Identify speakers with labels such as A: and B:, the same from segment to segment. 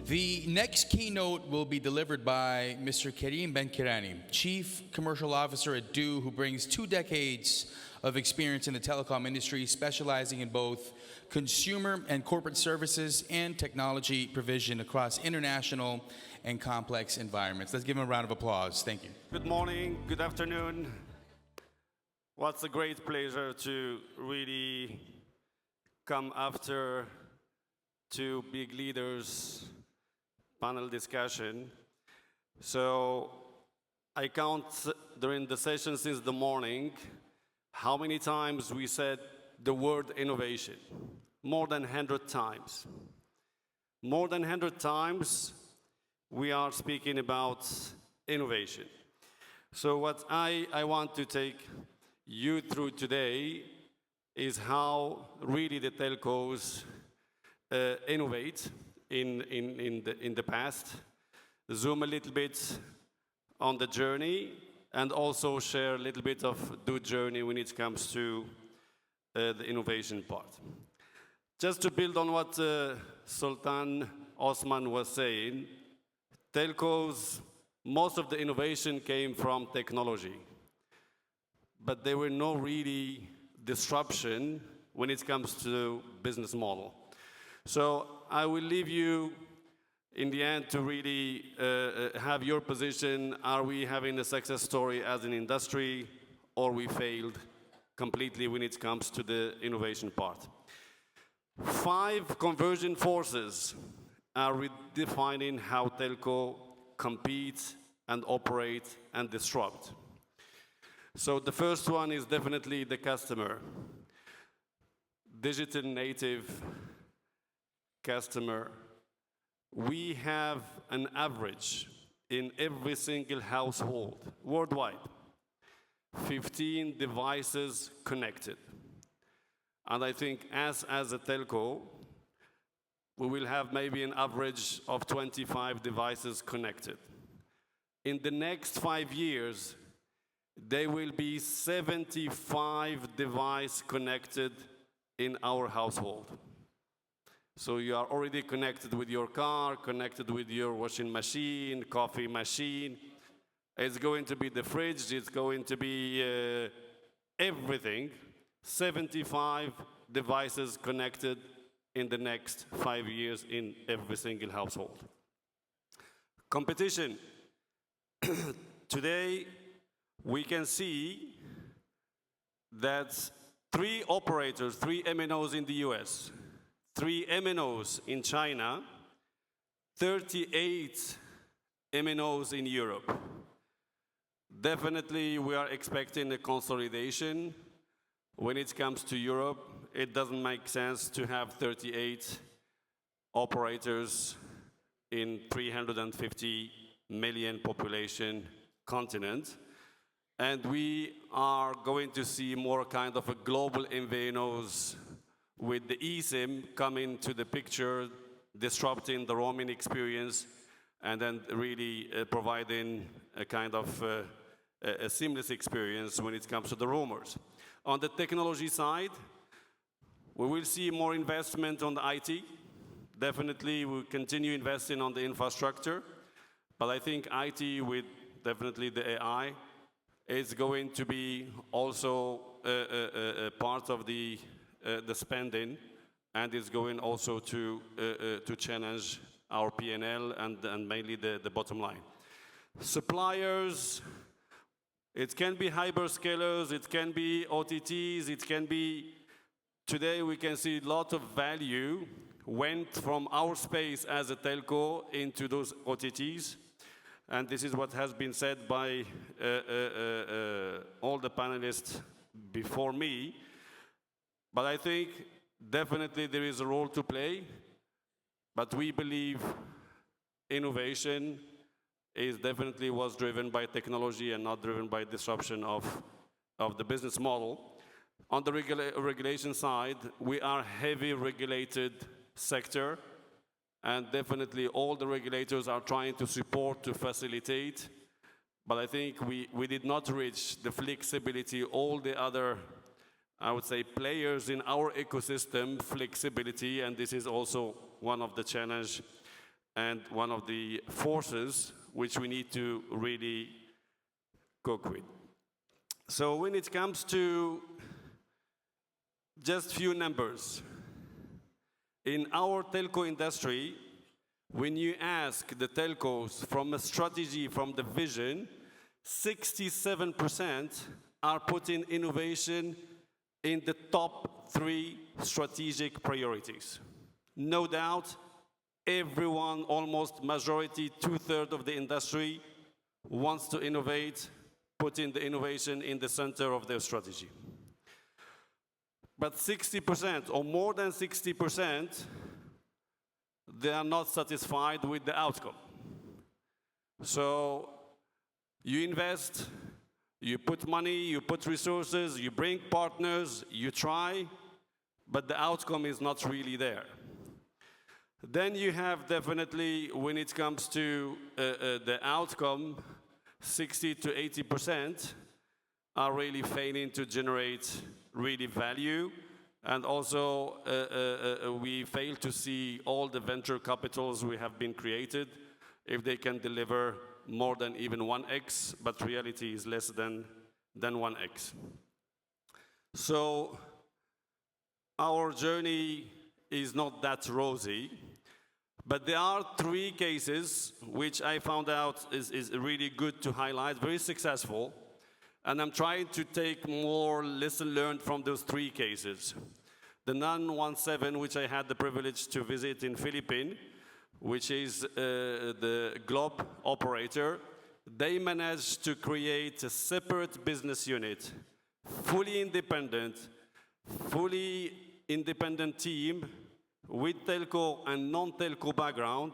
A: The next keynote will be delivered by Mr. Karim Benkirane, Chief Commercial Officer at DO, who brings 2 decades of experience in the telecom industry, specializing in both consumer and corporate services and technology provision across international and complex environments. Let's give him a round of applause. Thank you.
B: Good morning, good afternoon. What's a great pleasure to really come after 2 big leaders panel discussion. So I count during the session since the morning how many times we said the word innovation. More than 100 times. More than 100 times we are speaking about innovation. So what I want to take you through today is how really the telcos innovate in the past, zoom a little bit on the journey, and also share a little bit of the journey when it comes to the innovation part. Just to build on what Sultan Osman was saying, telcos, most of the innovation came from technology, but there were no really disruption when it comes to business model. So I will leave you in the end to really have your position. Are we having a success story as an industry, or we failed completely when it comes to the innovation part? 5 convergent forces are redefining how telco competes and operate and disrupt. So the first one is definitely the customer. Digital native customer. We have an average in every single household worldwide, 15 devices connected. And I think as a telco, we will have maybe an average of 25 devices connected. In the next 5 years, there will be 75 devices connected in our household. So you are already connected with your car, connected with your washing machine, coffee machine. It's going to be the fridge, it's going to be everything. 75 devices connected in the next 5 years in every single household. Competition. Today, we can see that 3 operators, 3 MNOs in the US, 3 MNOs in China, 38 MNOs in Europe. Definitely, we are expecting a consolidation. When it comes to Europe, it doesn't make sense to have 38 operators in 350 million population continent. And we are going to see more kind of a global MVNOs with the eSIM coming to the picture, disrupting the roaming experience, and then really providing a kind of a seamless experience when it comes to the roamers. On the technology side, we will see more investment on the IT. Definitely, we'll continue investing on the infrastructure, but I think IT with definitely the AI is going to be also a part of the spending, and is going also to challenge our P&L and mainly the bottom line. Suppliers, it can be hyperscalers, it can be OTTs, it can be, today we can see a lot of value went from our space as a telco into those OTTs. And this is what has been said by all the panelists before me. But I think definitely there is a role to play, but we believe innovation is definitely was driven by technology and not driven by disruption of the business model. On the regulation side, we are heavy regulated sector, and definitely all the regulators are trying to support, to facilitate, but I think we did not reach the flexibility all the other I would say, players in our ecosystem flexibility, and this is also one of the challenge and one of the forces which we need to really cope with. So when it comes to just few numbers, in our telco industry, when you ask the telcos from a strategy, from the vision, 67% are putting innovation in the top 3 strategic priorities. No doubt, everyone, almost majority, 2/3 of the industry wants to innovate, putting the innovation in the center of their strategy. But 60%, or more than 60%, they are not satisfied with the outcome. So you invest, you put money, you put resources, you bring partners, you try, but the outcome is not really there. Then you have definitely, when it comes to the outcome, 60 to 80% are really failing to generate really value. And also, we fail to see all the venture capitals we have been created, if they can deliver more than even 1x, but reality is less than 1x. So our journey is not that rosy, but there are 3 cases which I found out is really good to highlight, very successful. And I'm trying to take more lesson learned from those 3 cases. The 917, which I had the privilege to visit in Philippines, which is the Globe operator, they managed to create a separate business unit, fully independent team with telco and non-telco background,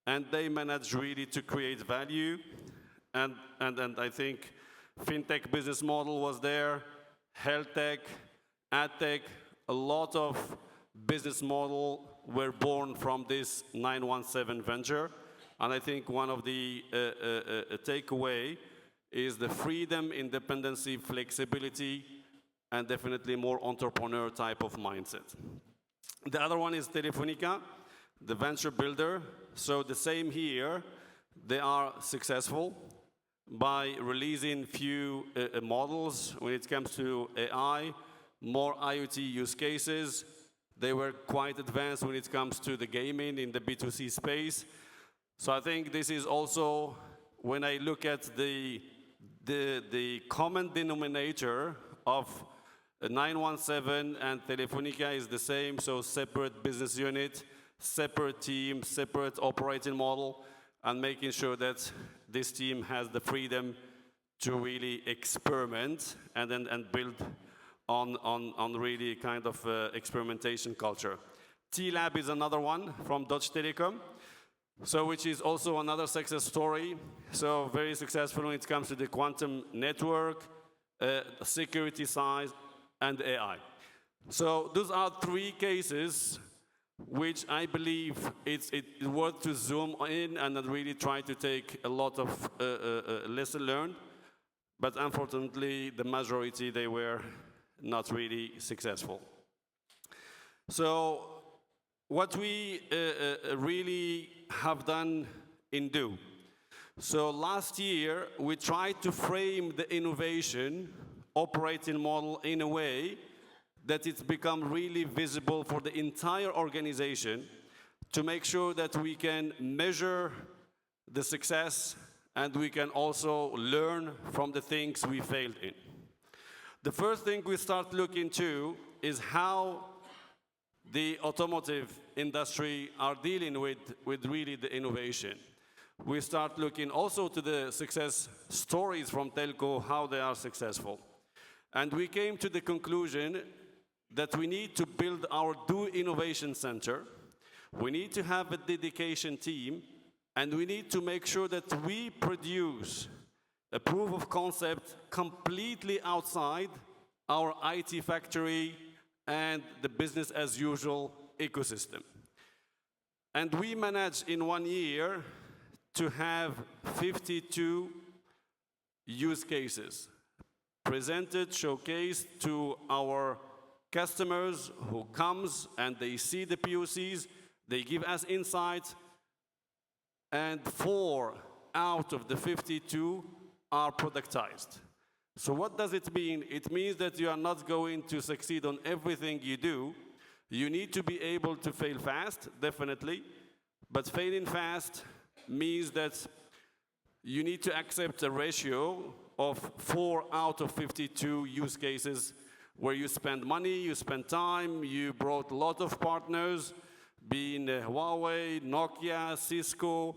B: and they managed really to create value. And I think fintech business model was there, health tech, ad tech, a lot of business model were born from this 917 venture. And I think one of the takeaway is the freedom, independency, flexibility, and definitely more entrepreneur type of mindset. The other one is Telefónica, the venture builder. So the same here, they are successful by releasing few models when it comes to AI, more IoT use cases. They were quite advanced when it comes to the gaming in the B2C space. So I think this is also, when I look at the common denominator of 917 and Telefónica is the same, so separate business unit, separate team, separate operating model, and making sure that this team has the freedom to really experiment and build on really kind of experimentation culture. T-Lab is another one from Deutsche Telekom, so which is also another success story. So very successful when it comes to the quantum network, security side, and AI. So those are 3 cases which I believe it's worth to zoom in and really try to take a lot of lesson learned. But unfortunately, the majority, they were not really successful. So what we really have done in Do. So last year, we tried to frame the innovation operating model in a way that it's become really visible for the entire organization, to make sure that we can measure the success and we can also learn from the things we failed in. The first thing we start looking to is how the automotive industry are dealing with really the innovation. We start looking also to the success stories from telco, how they are successful. And we came to the conclusion that we need to build our Do Innovation Center, we need to have a dedication team, and we need to make sure that we produce a proof of concept completely outside our IT factory and the business as usual ecosystem. And we managed in 1 year to have 52 use cases presented, showcased to our customers who comes and they see the POCs, they give us insights, and 4 out of the 52 are productized. So what does it mean? It means that you are not going to succeed on everything you do. You need to be able to fail fast, definitely, but failing fast means that you need to accept a ratio of 4 out of 52 use cases where you spend money, you spend time, you brought a lot of partners, being Huawei, Nokia, Cisco,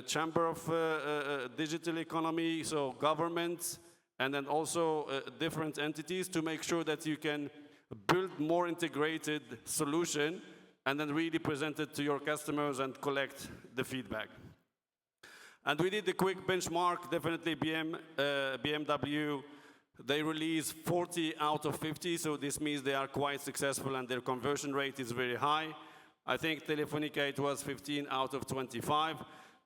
B: Chamber of Digital Economy, so governments, and then also different entities to make sure that you can build more integrated solution and then really present it to your customers and collect the feedback. And we did a quick benchmark, definitely BMW, they released 40 out of 50, so this means they are quite successful and their conversion rate is very high. I think Telefonica, it was 15 out of 25.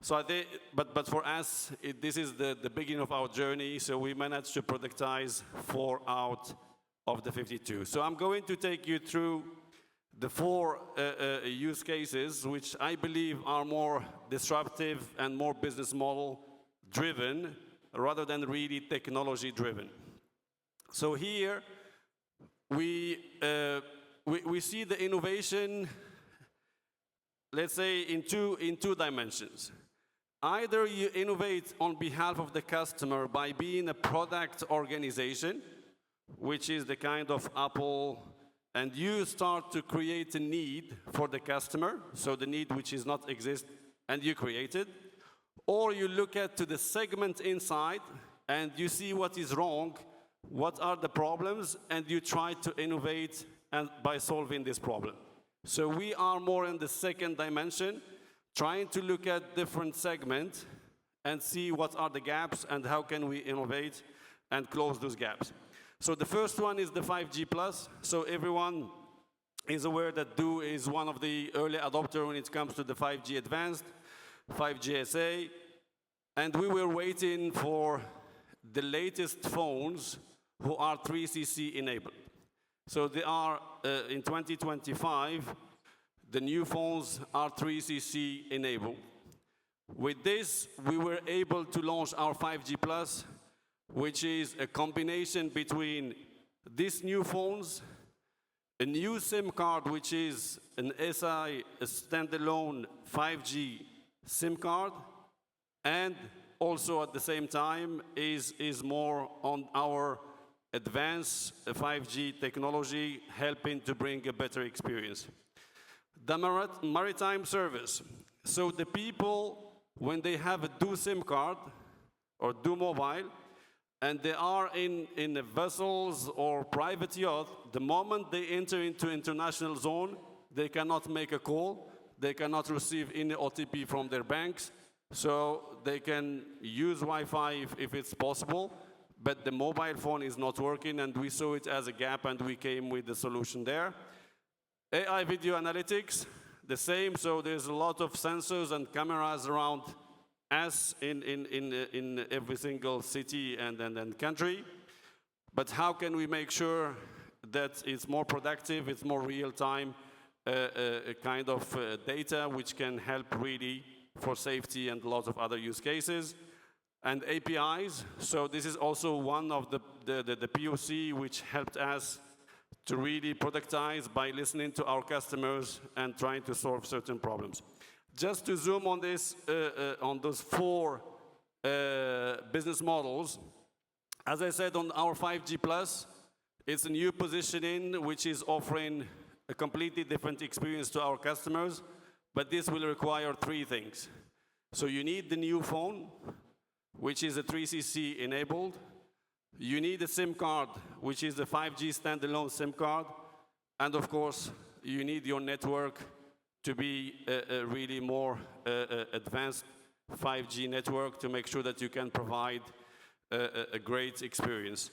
B: So I think, but for us, this is the beginning of our journey, so we managed to productize 4 out of the 52. So I'm going to take you through the 4 use cases, which I believe are more disruptive and more business model driven, rather than really technology driven. So here, we see the innovation, let's say, in two dimensions. Either you innovate on behalf of the customer by being a product organization, which is the kind of Apple, and you start to create a need for the customer, so the need which is not exist, and you create it. Or you look at to the segment inside, and you see what is wrong, what are the problems, and you try to innovate and by solving this problem. So we are more in the second dimension, trying to look at different segments and see what are the gaps and how can we innovate and close those gaps. So the first one is the 5G+. So everyone is aware that DO is one of the early adopters when it comes to the 5G Advanced, 5G SA, and we were waiting for the latest phones who are 3CC enabled. So they are, in 2025, the new phones are 3CC enabled. With this, we were able to launch our 5G+, which is a combination between these new phones, a new SIM card, which is an SI, a standalone 5G SIM card, and also at the same time is more on our advanced 5G technology, helping to bring a better experience. The maritime service. So the people, when they have a DO SIM card or DO mobile, and they are in vessels or private yacht, the moment they enter into international zone, they cannot make a call, they cannot receive any OTP from their banks, so they can use Wi-Fi if it's possible, but the mobile phone is not working, and we saw it as a gap, and we came with the solution there. AI video analytics, the same, so there's a lot of sensors and cameras around us in every single city and country. But how can we make sure that it's more productive, it's more real-time kind of data which can help really for safety and lots of other use cases? And APIs, so this is also one of the POC which helped us to really productize by listening to our customers and trying to solve certain problems. Just to zoom on this, on those 4 business models, as I said, on our 5G+, it's a new positioning which is offering a completely different experience to our customers, but this will require 3 things. So you need the new phone, which is a 3CC enabled. You need a SIM card, which is the 5G standalone SIM card. And of course, you need your network to be a really more advanced 5G network to make sure that you can provide a great experience.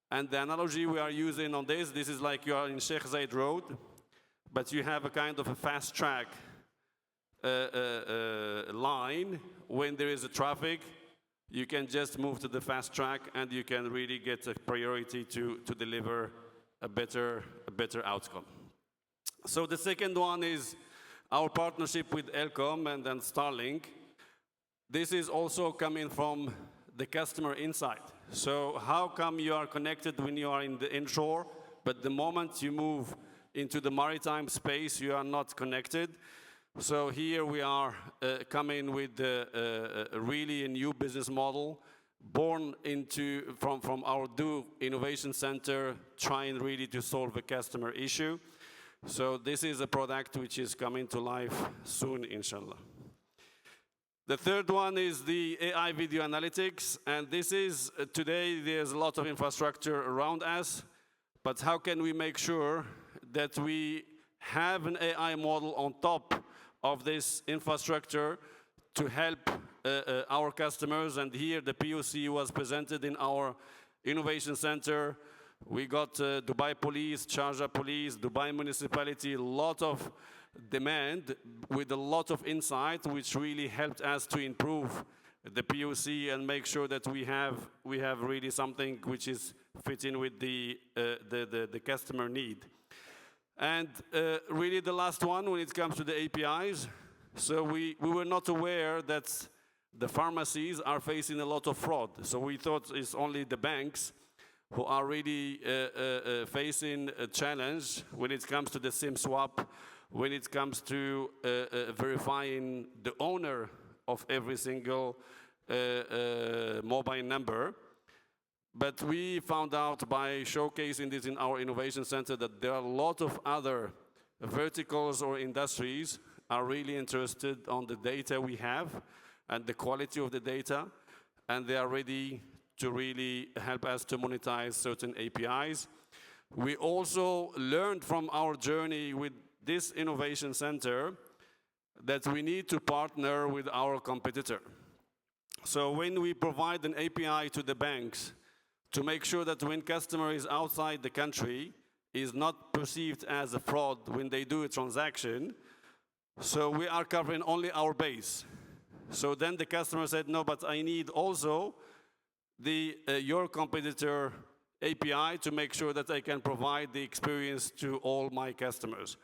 B: And the analogy we are using on this is like you are in Sheikh Zayed Road, but you have a kind of a fast track line. When there is a traffic, you can just move to the fast track and you can really get a priority to deliver a better outcome. So the second one is our partnership with Elcom and then Starlink, this is also coming from the customer insight. So how come you are connected when you are in the inshore, but the moment you move into the maritime space, you are not connected? So here we are coming with really a new business model born from our Do Innovation Center, trying really to solve a customer issue. So this is a product which is coming to life soon, inshallah. The third one is the AI video analytics, and this is, today there's a lot of infrastructure around us, but how can we make sure that we have an AI model on top of this infrastructure to help our customers? And here the POC was presented in our innovation center. We got Dubai Police, Sharjah Police, Dubai Municipality, a lot of demand with a lot of insight, which really helped us to improve the POC and make sure that we have really something which is fitting with the customer need. And really the last one when it comes to the APIs, so we were not aware that the pharmacies are facing a lot of fraud. So we thought it's only the banks who are really facing a challenge when it comes to the SIM swap, when it comes to verifying the owner of every single mobile number. But we found out by showcasing this in our innovation center that there are a lot of other verticals or industries are really interested on the data we have and the quality of the data, and they are ready to really help us to monetize certain APIs. We also learned from our journey with this innovation center that we need to partner with our competitor. So when we provide an API to the banks to make sure that when customer is outside the country is not perceived as a fraud when they do a transaction, so we are covering only our base. So then the customer said, no, but I need also your competitor API to make sure that I can provide the experience to all my customers.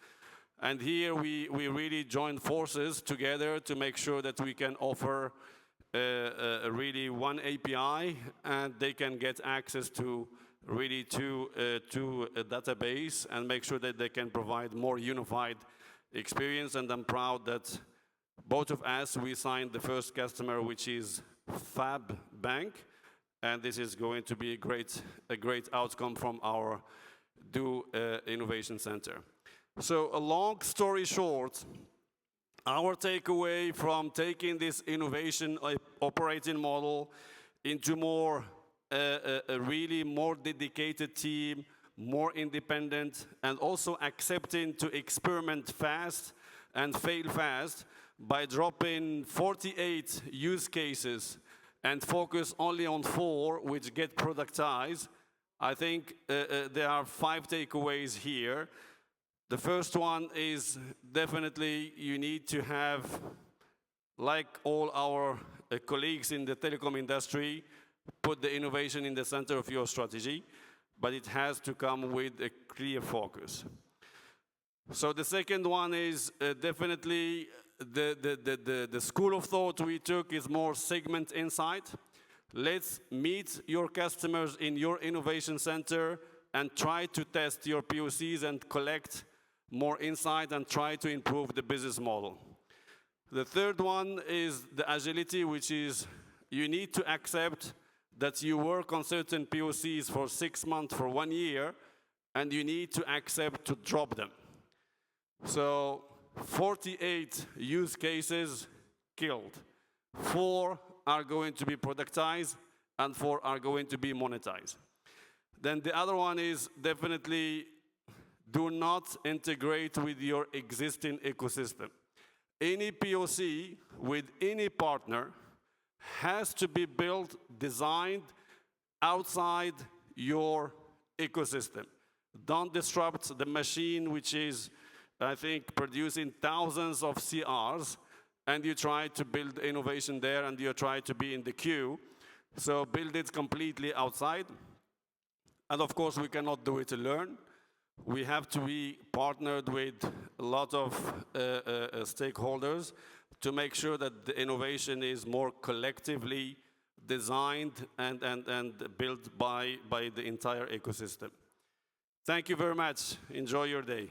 B: And here we really joined forces together to make sure that we can offer really one API, and they can get access to really to a database and make sure that they can provide more unified experience. And I'm proud that both of us, we signed the first customer, which is Fab Bank, and this is going to be a great outcome from our Do Innovation Center. So a long story short, our takeaway from taking this innovation operating model into a really more dedicated team, more independent, and also accepting to experiment fast and fail fast by dropping 48 use cases and focus only on 4 which get productized. I think there are 5 takeaways here. The first one is definitely you need to have, like all our colleagues in the telecom industry, put the innovation in the center of your strategy, but it has to come with a clear focus. So the second one is definitely the school of thought we took is more segment insight. Let's meet your customers in your innovation center and try to test your POCs and collect more insight and try to improve the business model. The third one is the agility, which is you need to accept that you work on certain POCs for 6 months, for 1 year, and you need to accept to drop them. So 48 use cases killed. 4 are going to be productized and 4 are going to be monetized. Then the other one is definitely do not integrate with your existing ecosystem. Any POC with any partner has to be built, designed outside your ecosystem. Don't disrupt the machine which is, I think, producing thousands of CRs, and you try to build innovation there and you try to be in the queue. So build it completely outside. And of course, we cannot do it alone. We have to be partnered with a lot of stakeholders to make sure that the innovation is more collectively designed and built by the entire ecosystem. Thank you very much. Enjoy your day.